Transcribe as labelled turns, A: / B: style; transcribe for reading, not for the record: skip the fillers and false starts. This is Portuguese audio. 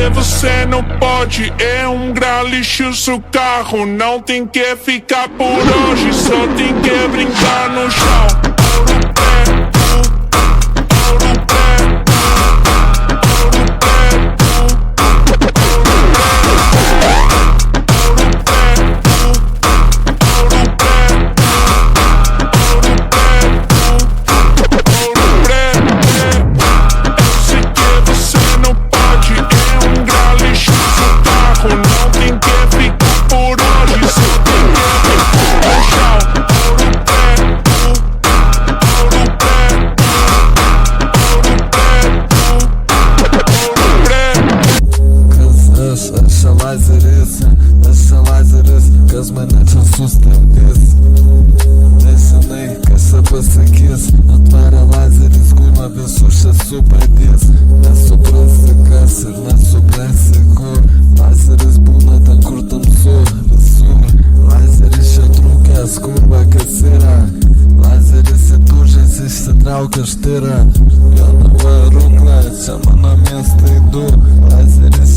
A: que você não pode. É um grau lixo seu carro. Não tem que ficar por hoje, só tem que brincar no chão.
B: Cause my natural sustenance Descenei, caça passaquês Atmara Lázares, gurma, bensucha, subadez Na sobrança, câncer, na sobrança, cor Lázares, buna, tan curta, mesor, basura Lázares, chatruca, as curva, cacera Lázares, seturja, se trauca, esteira Eu não arugla, chama na minha esteido Lázares,